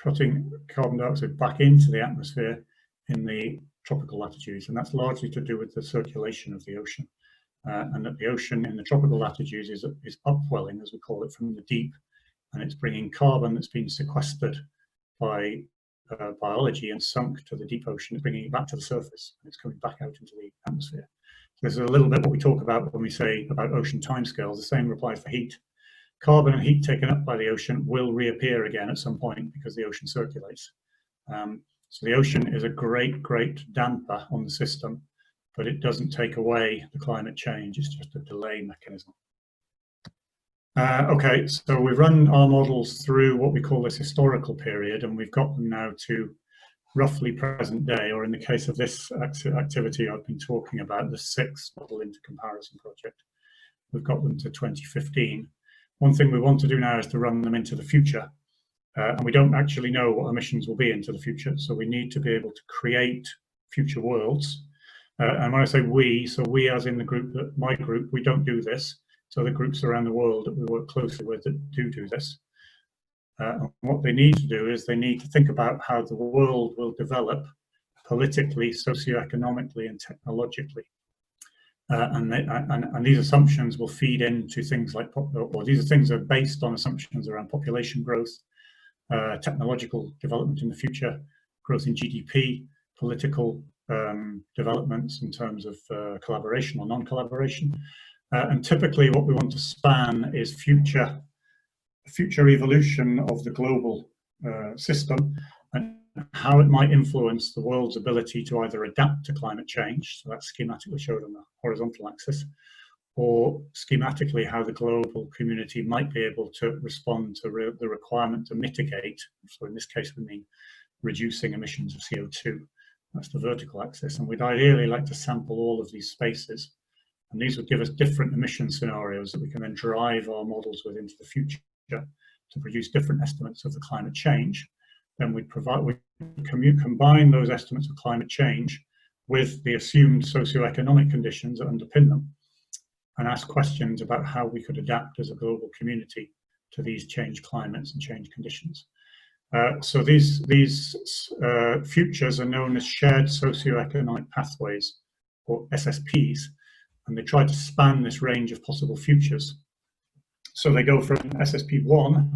putting carbon dioxide back into the atmosphere in the tropical latitudes, and that's largely to do with the circulation of the ocean, and that the ocean in the tropical latitudes is upwelling, as we call it, from the deep, and it's bringing carbon that's been sequestered by biology and sunk to the deep ocean. It's bringing it back to the surface, and it's coming back out into the atmosphere. So this is a little bit what we talk about when we say about ocean timescales. The same applies for heat. Carbon and heat taken up by the ocean will reappear again at some point because the ocean circulates. So the ocean is a great damper on the system, but it doesn't take away the climate change. It's just a delay mechanism. Okay, so we've run our models through what we call this historical period, and we've got them now to roughly present day, or in the case of this activity I've been talking about, the 6th model into comparison project, we've got them to 2015. One thing we want to do now is to run them into the future. And we don't actually know what emissions will be into the future, so we need to be able to create future worlds. And when I say we, so we as in the group, my group, we don't do this. So the groups around the world that we work closely with that do this. And what they need to do is they need to think about how the world will develop politically, socioeconomically, and technologically. And these assumptions will feed into things like, or these things are based on assumptions around population growth, technological development in the future, growth in GDP, political developments in terms of collaboration or non-collaboration. And typically what we want to span is future evolution of the global system and how it might influence the world's ability to either adapt to climate change, so that's schematically showed on the horizontal axis, or schematically how the global community might be able to respond to the requirement to mitigate. So in this case, we mean reducing emissions of CO2. That's the vertical axis. And we'd ideally like to sample all of these spaces. And these would give us different emission scenarios that we can then drive our models with into the future to produce different estimates of the climate change. Then we combine those estimates of climate change with the assumed socioeconomic conditions that underpin them, and ask questions about how we could adapt as a global community to these changed climates and changed conditions. So these futures are known as shared socioeconomic pathways, or SSPs, and they try to span this range of possible futures. So they go from SSP1,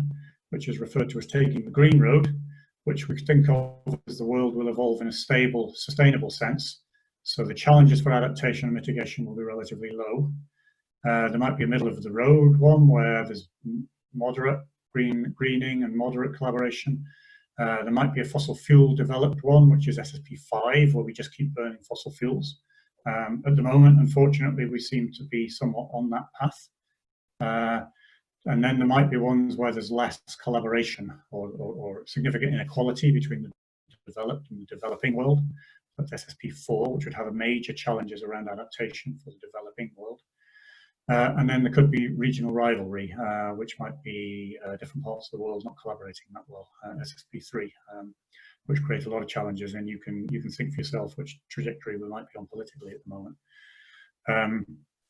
which is referred to as taking the green road, which we think of as the world will evolve in a stable, sustainable sense. So the challenges for adaptation and mitigation will be relatively low. There might be a middle of the road one where there's moderate greening and moderate collaboration. There might be a fossil fuel developed one, which is SSP5, where we just keep burning fossil fuels. At the moment, unfortunately, we seem to be somewhat on that path. And then there might be ones where there's less collaboration or significant inequality between the developed and the developing world. that's SSP4, which would have a major challenges around adaptation for the developing world. And then there could be regional rivalry, which might be different parts of the world not collaborating that well, SSP3, which creates a lot of challenges, and you can think for yourself which trajectory we might be on politically at the moment.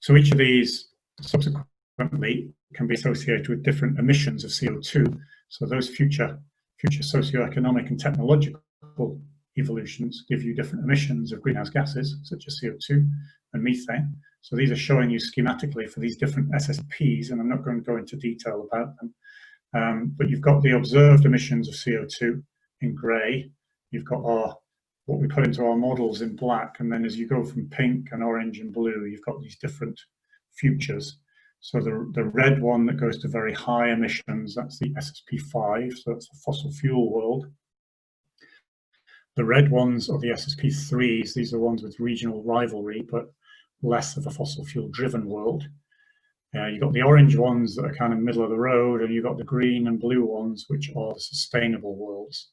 So each of these subsequently can be associated with different emissions of CO2. So those future socioeconomic and technological evolutions give you different emissions of greenhouse gases, such as CO2 and methane. So these are showing you schematically for these different SSPs, and I'm not going to go into detail about them. But you've got the observed emissions of CO2 in grey. You've got what we put into our models in black, and then as you go from pink and orange and blue, you've got these different futures. So the red one that goes to very high emissions, that's the SSP5, so that's the fossil fuel world. The red ones are the SSP3s. These are ones with regional rivalry, but less of a fossil fuel driven world. You've got the orange ones that are kind of middle of the road, and you've got the green and blue ones, which are the sustainable worlds.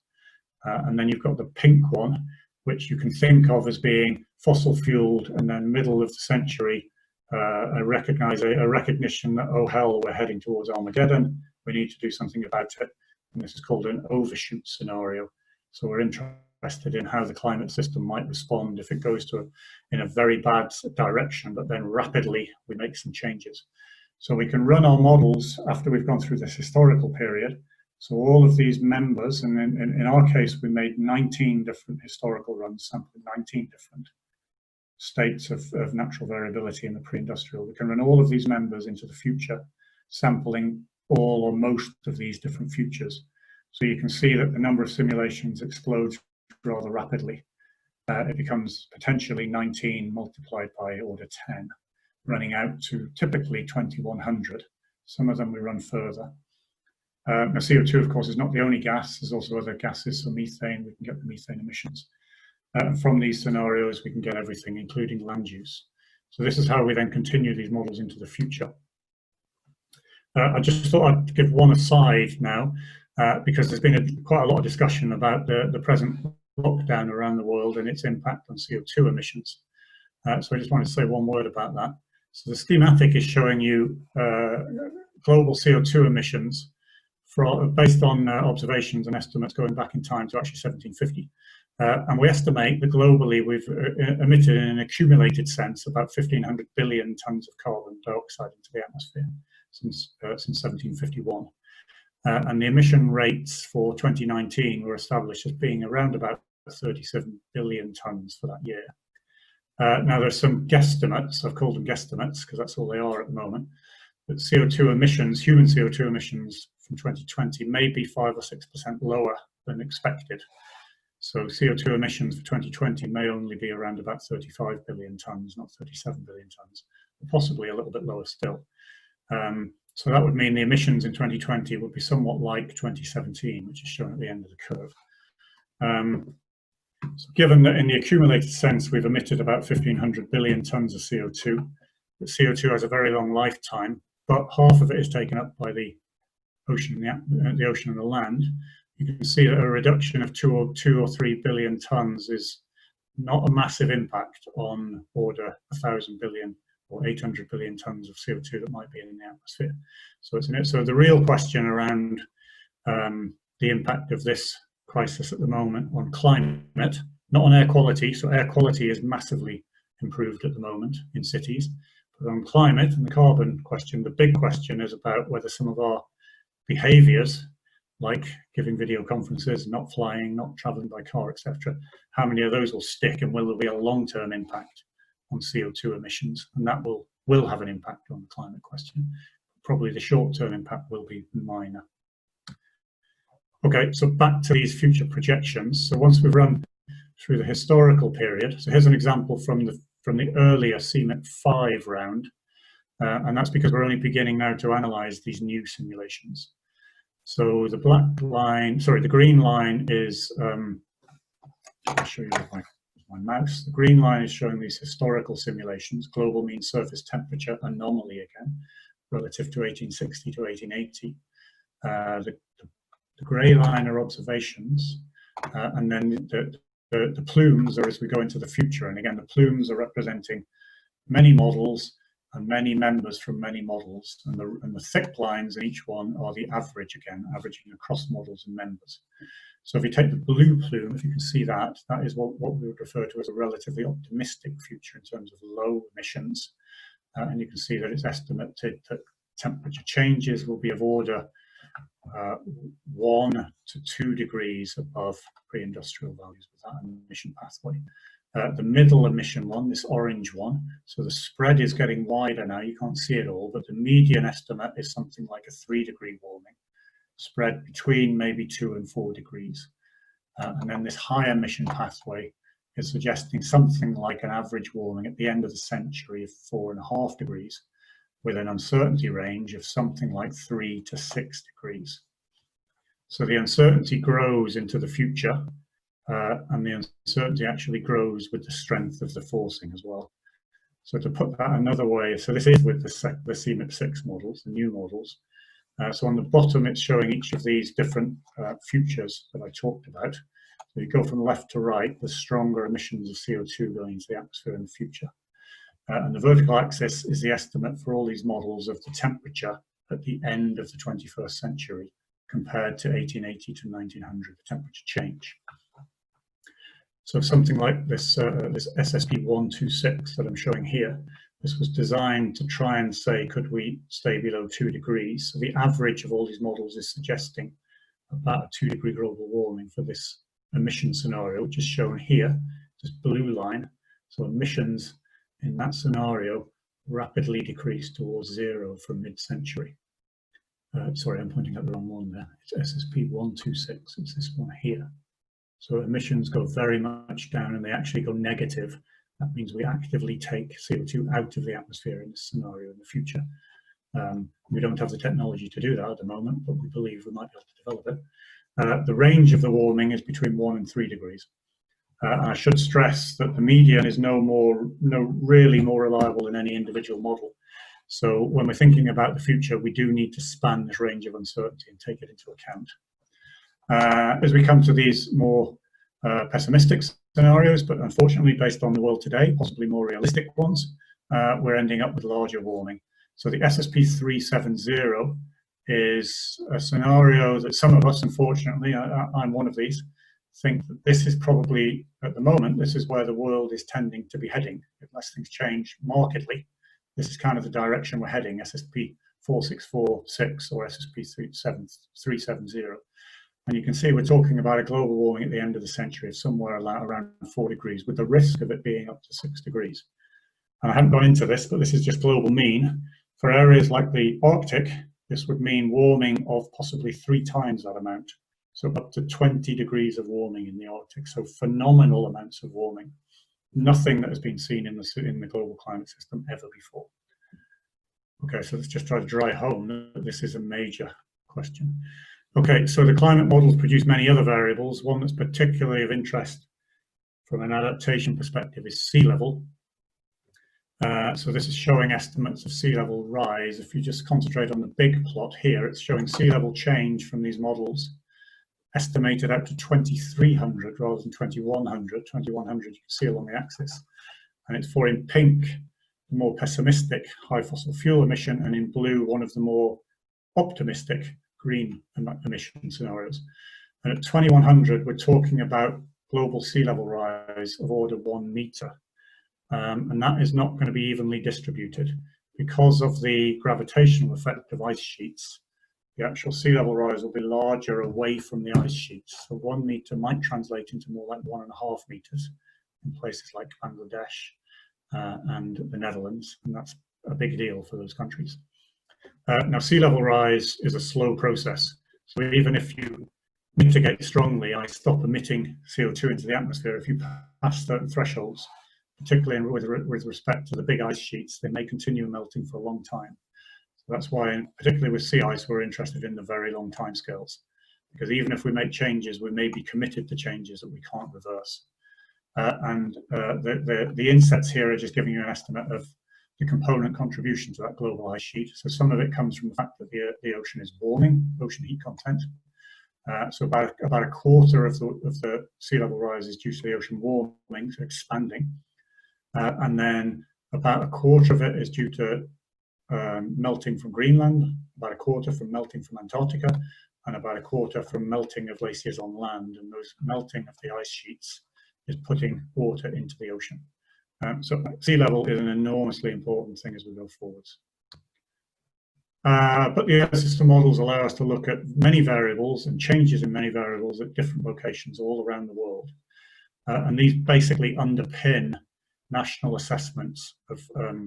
And then you've got the pink one, which you can think of as being fossil fueled, and then middle of the century, a recognition that, oh hell, we're heading towards Armageddon, we need to do something about it. And this is called an overshoot scenario. So we're interested in how the climate system might respond if it goes in a very bad direction, but then rapidly we make some changes. So we can run our models after we've gone through this historical period. So all of these members, and in our case, we made 19 different historical runs, sampling 19 different states of natural variability in the pre-industrial. We can run all of these members into the future, sampling all or most of these different futures. So you can see that the number of simulations explodes rather rapidly. It becomes potentially 19 multiplied by order 10, running out to typically 2100. Some of them we run further. Now CO2, of course, is not the only gas. There's also other gases, so methane, we can get the methane emissions. And from these scenarios, we can get everything, including land use. So this is how we then continue these models into the future. I just thought I'd give one aside now, because there's been quite a lot of discussion about the present lockdown around the world and its impact on CO2 emissions. So I just wanted to say one word about that. So the schematic is showing you global CO2 emissions based on observations and estimates going back in time to actually 1750. And we estimate that globally we've emitted in an accumulated sense about 1,500 billion tons of carbon dioxide into the atmosphere since 1751. And the emission rates for 2019 were established as being around about 37 billion tons for that year. Now there's some guesstimates, I've called them guesstimates because that's all they are at the moment, but CO2 emissions, human CO2 emissions from 2020 may be 5 or 6% lower than expected. So CO2 emissions for 2020 may only be around about 35 billion tons, not 37 billion tons, or possibly a little bit lower still. So that would mean the emissions in 2020 would be somewhat like 2017, which is shown at the end of the curve. So given that in the accumulated sense we've emitted about 1,500 billion tons of CO2, the CO2 has a very long lifetime, but half of it is taken up by the ocean, the ocean and the land. You can see that a reduction of 2 or 3 billion tons is not a massive impact on order 1,000 billion or 800 billion tons of CO2 that might be in the atmosphere. So the real question around the impact of this crisis at the moment on climate, not on air quality. So air quality is massively improved at the moment in cities, but on climate and the carbon question, the big question is about whether some of our behaviors, like giving video conferences, not flying, not traveling by car, etc., how many of those will stick, and will there be a long-term impact on CO2 emissions? And that will have an impact on the climate question. Probably the short-term impact will be minor. Okay, so back to these future projections. So once we've run through the historical period, so here's an example from the earlier CMIP 5 round, and that's because we're only beginning now to analyze these new simulations. So the the green line is, I'll show you with my mouse. The green line is showing these historical simulations, global mean surface temperature anomaly again, relative to 1860 to 1880. The grey line are observations, and then the the plumes are as we go into the future. And again, the plumes are representing many models and many members from many models. And the thick lines in each one are the average, again, averaging across models and members. So if you take the blue plume, if you can see that, that is what we would refer to as a relatively optimistic future in terms of low emissions. And you can see that it's estimated that temperature changes will be of order 1 to 2 degrees above pre-industrial values with that emission pathway. The middle emission one, this orange one, so the spread is getting wider now, you can't see it all, but the median estimate is something like a 3-degree warming, spread between maybe 2 and 4 degrees. And then this high emission pathway is suggesting something like an average warming at the end of the century of 4.5 degrees, with an uncertainty range of something like 3 to 6 degrees. So the uncertainty grows into the future, and the uncertainty actually grows with the strength of the forcing as well. So to put that another way, so this is with the CMIP6 models, the new models. So on the bottom, it's showing each of these different futures that I talked about. So you go from left to right, the stronger emissions of CO2 going into the atmosphere in the future. And the vertical axis is the estimate for all these models of the temperature at the end of the 21st century compared to 1880 to 1900, the temperature change. So something like this, this SSP126 that I'm showing here, this was designed to try and say, could we stay below 2 degrees? So the average of all these models is suggesting about a 2-degree global warming for this emission scenario, which is shown here, this blue line. So emissions in that scenario rapidly decrease towards 0 from mid-century. Sorry, I'm pointing at the wrong one there. It's SSP126, it's this one here. So emissions go very much down and they actually go negative. That means we actively take CO2 out of the atmosphere in this scenario in the future. We don't have the technology to do that at the moment, but we believe we might be able to develop it. The range of the warming is between 1 and 3 degrees. And I should stress that the median is really more reliable than any individual model. So when we're thinking about the future, we do need to span this range of uncertainty and take it into account. As we come to these more pessimistic scenarios, but unfortunately based on the world today, possibly more realistic ones, we're ending up with larger warming. So the SSP370 is a scenario that some of us, unfortunately, I'm one of these, think that this is probably, at the moment, this is where the world is tending to be heading, unless things change markedly. This is kind of the direction we're heading, SSP4646 or SSP370. And you can see we're talking about a global warming at the end of the century of somewhere around 4 degrees, with the risk of it being up to 6 degrees. And I haven't gone into this, but this is just global mean. For areas like the Arctic, this would mean warming of possibly 3 times that amount. So up to 20 degrees of warming in the Arctic. So phenomenal amounts of warming. Nothing that has been seen in the global climate system ever before. Okay, so let's just try to drive home that this is a major question. Okay, so the climate models produce many other variables. One that's particularly of interest from an adaptation perspective is sea level. So this is showing estimates of sea level rise. If you just concentrate on the big plot here, it's showing sea level change from these models, estimated out to 2300 rather than 2100. 2100 you can see along the axis. And it's for, in pink, the more pessimistic high fossil fuel emission, and in blue, one of the more optimistic green emission scenarios. And at 2100, we're talking about global sea level rise of order 1 meter. And that is not going to be evenly distributed because of the gravitational effect of ice sheets. The actual sea level rise will be larger away from the ice sheets. So 1 meter might translate into more like 1.5 meters in places like Bangladesh and the Netherlands, and that's a big deal for those countries. Now, sea level rise is a slow process. So even if you mitigate strongly, I stop emitting CO2 into the atmosphere, if you pass certain thresholds, particularly with respect to the big ice sheets, they may continue melting for a long time. So that's why, particularly with sea ice, we're interested in the very long time scales, because even if we make changes, we may be committed to changes that we can't reverse. The insets here are just giving you an estimate of the component contribution to that global ice sheet. So some of it comes from the fact that the ocean is warming, ocean heat content. So about a quarter of the sea level rise is due to the ocean warming, so expanding. And then about a quarter of it is due to melting from Greenland, about a quarter from melting from Antarctica, and about a quarter from melting of glaciers on land. And those melting of the ice sheets is putting water into the ocean. So sea level is an enormously important thing as we go forwards. But the Earth system models allow us to look at many variables and changes in many variables at different locations all around the world. And these basically underpin national assessments of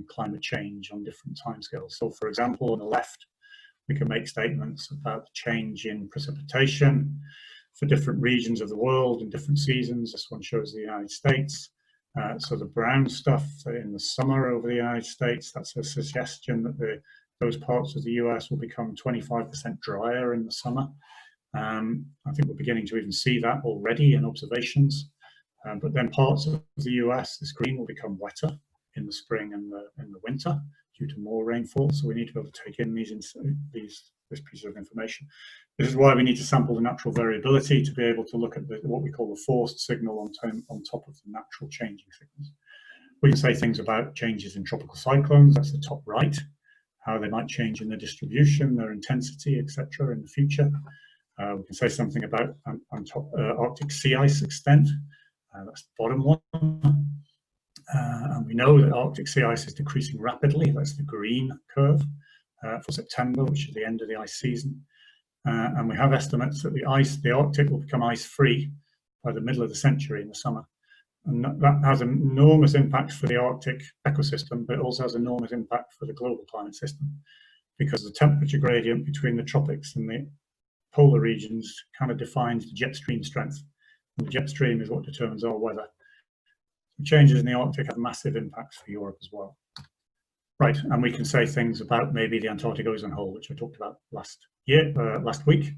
climate change on different timescales. So for example, on the left, we can make statements about change in precipitation for different regions of the world in different seasons. This one shows the United States. So the brown stuff in the summer over the United States, that's a suggestion that those parts of the US will become 25% drier in the summer. I think we're beginning to even see that already in observations. But then parts of the US, this green, will become wetter in the spring and the winter due to more rainfall. So we need to be able to take in this piece of information. This is why we need to sample the natural variability to be able to look at what we call the forced signal on top of the natural changing signals. We can say things about changes in tropical cyclones, that's the top right, how they might change in their distribution, their intensity, etc. in the future. We can say something about Arctic sea ice extent, that's the bottom one. And we know that Arctic sea ice is decreasing rapidly, that's the green curve for September, which is the end of the ice season. And we have estimates that the Arctic will become ice-free by the middle of the century in the summer. And that has an enormous impact for the Arctic ecosystem, but it also has enormous impact for the global climate system, because the temperature gradient between the tropics and the polar regions kind of defines the jet stream strength. And the jet stream is what determines our weather. Changes in the Arctic have massive impacts for Europe as well. Right, and we can say things about maybe the Antarctic ozone hole, which I talked about last week.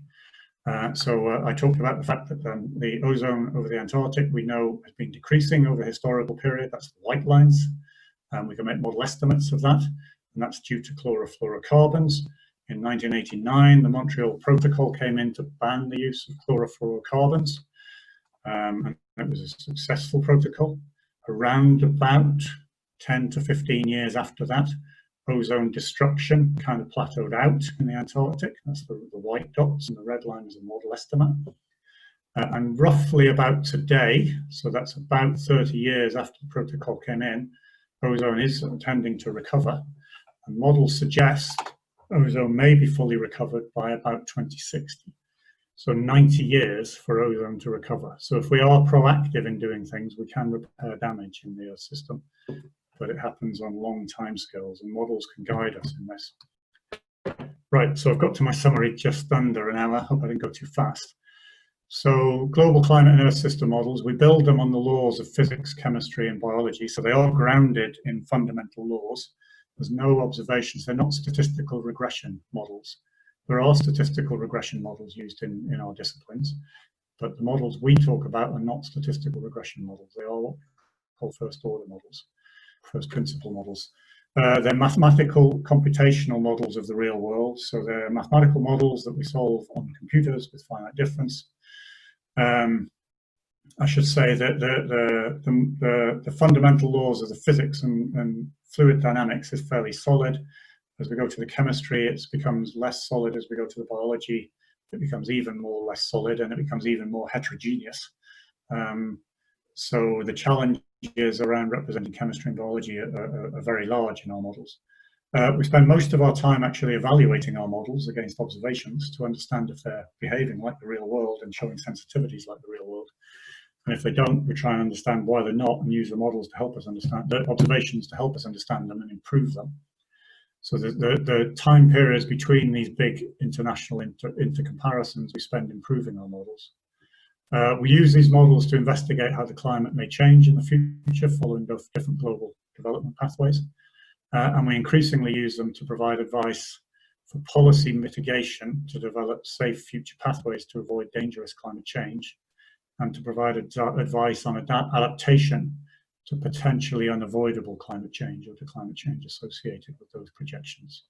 So I talked about the fact that the ozone over the Antarctic, we know, has been decreasing over a historical period. That's the white lines. We can make model estimates of that, and that's due to chlorofluorocarbons. In 1989, the Montreal Protocol came in to ban the use of chlorofluorocarbons, and it was a successful protocol. Around about 10 to 15 years after that, ozone destruction kind of plateaued out in the Antarctic. That's the white dots, and the red line is a model estimate. And roughly about today, so that's about 30 years after the protocol came in, ozone is tending to recover. And models suggest ozone may be fully recovered by about 2060. So 90 years for ozone to recover. So if we are proactive in doing things, we can repair damage in the Earth system, but it happens on long timescales, and models can guide us in this. Right, so I've got to my summary just under an hour. Hope I didn't go too fast. So global climate and Earth system models, we build them on the laws of physics, chemistry, and biology. So they are grounded in fundamental laws. There's no observations. They're not statistical regression models. There are statistical regression models used in our disciplines, but the models we talk about are not statistical regression models. They are what we call first order models, first principle models. They're mathematical computational models of the real world. So they're mathematical models that we solve on computers with finite difference. I should say that the fundamental laws of the physics and fluid dynamics is fairly solid. As we go to the chemistry, it becomes less solid. As we go to the biology, it becomes even more less solid, and it becomes even more heterogeneous. So the challenges around representing chemistry and biology are very large in our models. We spend most of our time actually evaluating our models against observations to understand if they're behaving like the real world and showing sensitivities like the real world. And if they don't, we try and understand why they're not and use the models to help us understand, the observations to help us understand them and improve them. So the time periods between these big international intercomparisons we spend improving our models. We use these models to investigate how the climate may change in the future following both different global development pathways. And we increasingly use them to provide advice for policy mitigation to develop safe future pathways to avoid dangerous climate change, and to provide advice on adaptation to potentially unavoidable climate change or to climate change associated with those projections.